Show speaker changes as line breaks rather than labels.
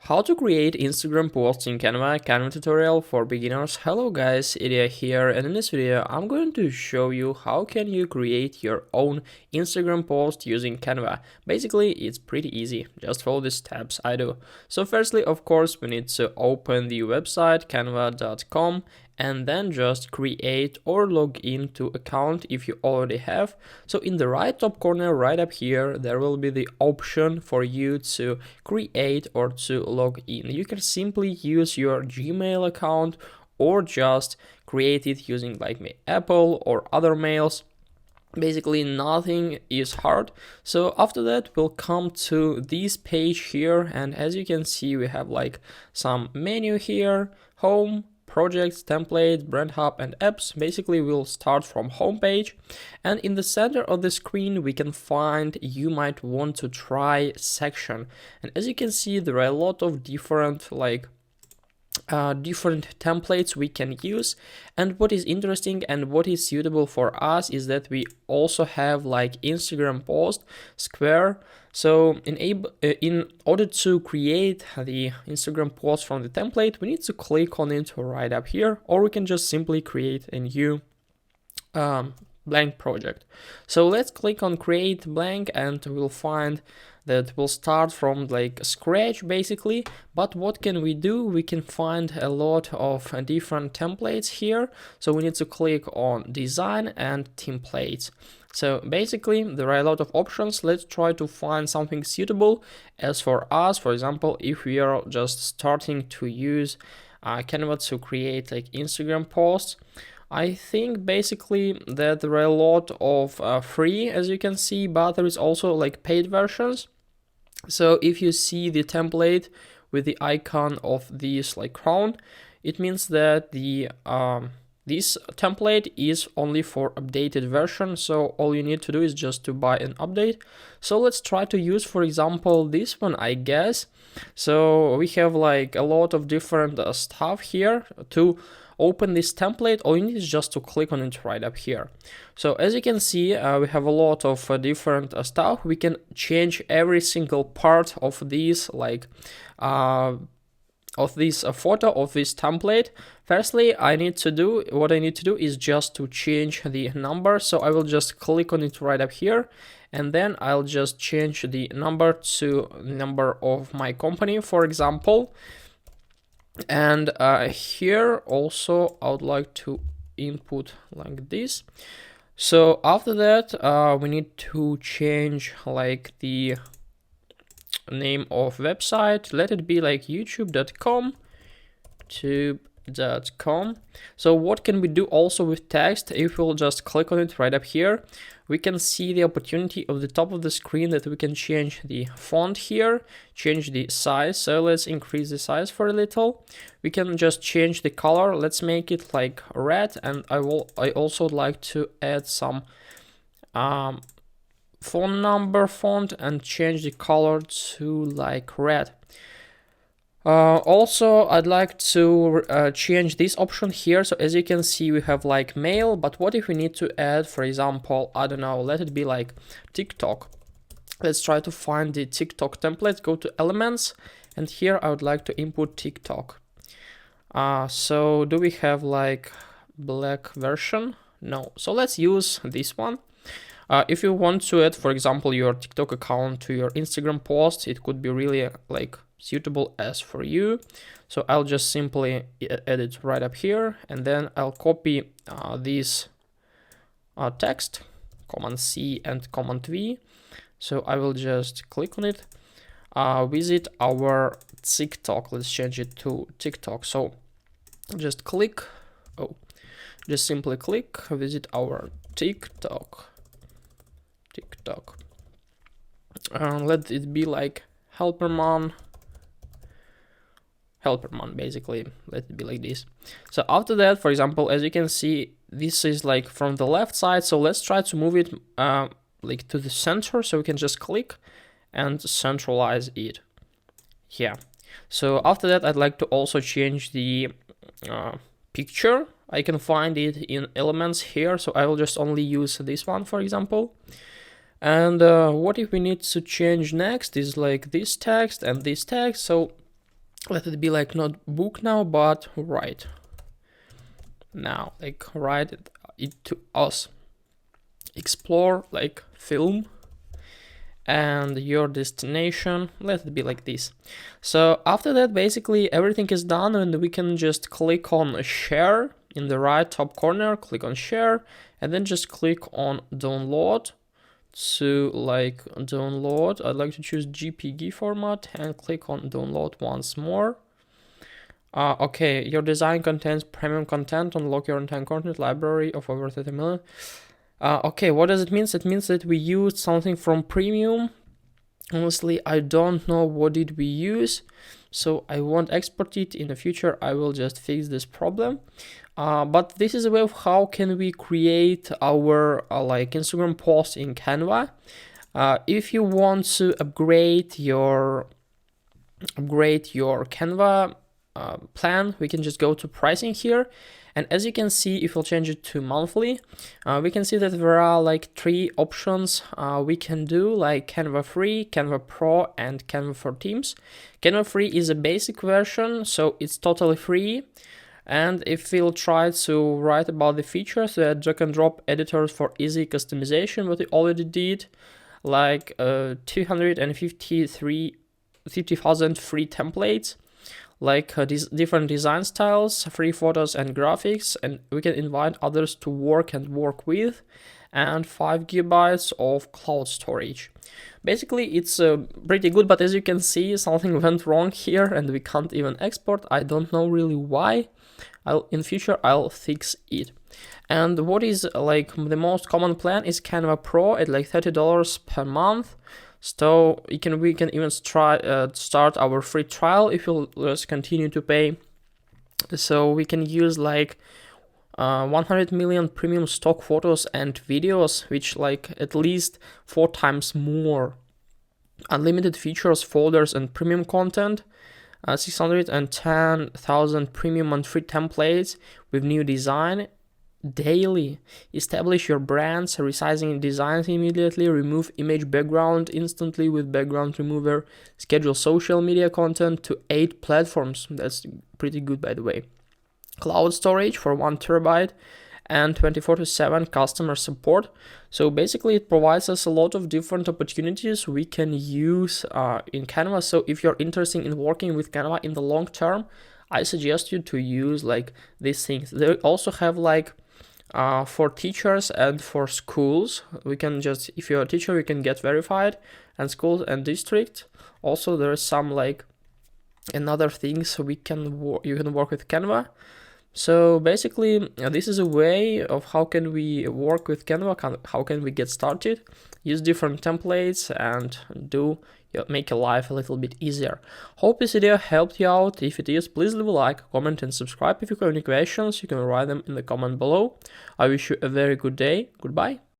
How to create Instagram posts in Canva tutorial for beginners. Hello guys, Ilya here, and in this video I'm going to show you how can you create your own Instagram post using Canva. Basically it's pretty easy, just follow the steps I do. So firstly, of course, we need to open the website canva.com and then just create or log into account if you already have. So in the right top corner right up here there will be the option for you to create or to log in. You can simply use your Gmail account or just create it using like Apple or other mails. Basically nothing is hard. So after that we'll come to this page here, and as you can see we have like some menu here: home, projects, templates, brand hub, and apps. Basically we'll start from home page, and in the center of the screen we can find you might want to try section. And as you can see there are a lot of different different templates we can use. And what is interesting and what is suitable for us is that we also have like Instagram post square. So in order to create the Instagram post from the template, we need to click on it right up here, or we can just simply create a new blank project. So let's click on create blank, and we'll find that we'll start from like scratch basically. But what can we do? We can find a lot of different templates here. So we need to click on design and templates. So basically there are a lot of options. Let's try to find something suitable as for us. For example, if we are just starting to use Canva to create like Instagram posts, I think basically that there are a lot of free, as you can see, but there is also like paid versions. So if you see the template with the icon of this like crown, it means that the this template is only for updated version. So all you need to do is just to buy an update. So let's try to use, for example, this one, I guess. So we have like a lot of different stuff here. To open this template, all you need is just to click on it right up here. So as you can see, we have a lot of different stuff. We can change every single part of these like of this photo of this template. Firstly, what I need to do is just to change the number. So I will just click on it right up here, and then I'll just change the number to number of my company, for example. And here also I would like to input like this. So after that we need to change like the name of website. Let it be like youtube.com. So what can we do also with text? If we'll just click on it right up here, we can see the opportunity of the top of the screen that we can change the font here, change the size. So let's increase the size for a little. We can just change the color. Let's make it like red, and I also like to add some phone number font and change the color to like red. Also, I'd like to change this option here. So as you can see, we have like mail, but what if we need to add, for example, I don't know, let it be like TikTok. Let's try to find the TikTok template, go to elements, and here I would like to input TikTok. So do we have like black version? No. So let's use this one. If you want to add, for example, your TikTok account to your Instagram post, it could be really like suitable as for you. So I'll just simply add it right up here, and then I'll copy this text, Command C and Command V. So I will just click on it. Visit our TikTok. Let's change it to TikTok. So just click. Just simply click. Visit our TikTok. Let it be like Helperman, basically. Let it be like this. So after that, for example, as you can see, this is like from the left side. So let's try to move it like to the center. So we can just click and centralize it. Yeah. So after that, I'd like to also change the picture. I can find it in elements here. So I will just only use this one, for example. And what if we need to change next is like this text and this text. So let it be like not book now, but write now, like write it to us. Explore, like film, and your destination, let it be like this. So after that, basically everything is done, and we can just click on share in the right top corner, click on share, and then just click on download. To like download, I'd like to choose JPG format and click on download once more. Okay, your design contains premium content. Unlock your entire content library of over 30 million. Okay, what does it mean? It means that we used something from premium. Honestly, I don't know what did we use, so I won't export it. In the future, I will just fix this problem. But this is a way of how can we create our like Instagram post in Canva. If you want to upgrade your Canva plan, we can just go to pricing here, and as you can see, if we'll change it to monthly, we can see that there are like 3 options we can do, like Canva Free, Canva Pro, and Canva for Teams. Canva Free is a basic version, so it's totally free. And if we'll try to write about the features, drag and drop editors for easy customization, what we already did, like 250,000 free templates, like these different design styles, free photos and graphics, and we can invite others to work with, and 5 gigabytes of cloud storage. Basically, it's pretty good, but as you can see, something went wrong here and we can't even export. I don't know really why. In future, I'll fix it. And what is like the most common plan is Canva Pro at like $30 per month. So we can even start our free trial if you'll just continue to pay. So we can use like 100 million premium stock photos and videos, which like at least 4 times more. Unlimited features, folders, and premium content. 610,000 premium and free templates with new design daily. Establish your brands, resizing designs immediately, remove image background instantly with background remover, schedule social media content to 8 platforms. That's pretty good, by the way. Cloud storage for 1 terabyte and 24/7 customer support. So basically it provides us a lot of different opportunities we can use in Canva. So if you're interested in working with Canva in the long term, I suggest you to use like these things. They also have like for teachers and for schools, we can just, if you're a teacher, you can get verified, and schools and district. Also there is some like another things you can work with Canva. So basically, this is a way of how can we work with Canva, how can we get started, use different templates, and make your life a little bit easier. Hope this video helped you out. If it is, please leave a like, comment, and subscribe. If you have any questions, you can write them in the comment below. I wish you a very good day. Goodbye.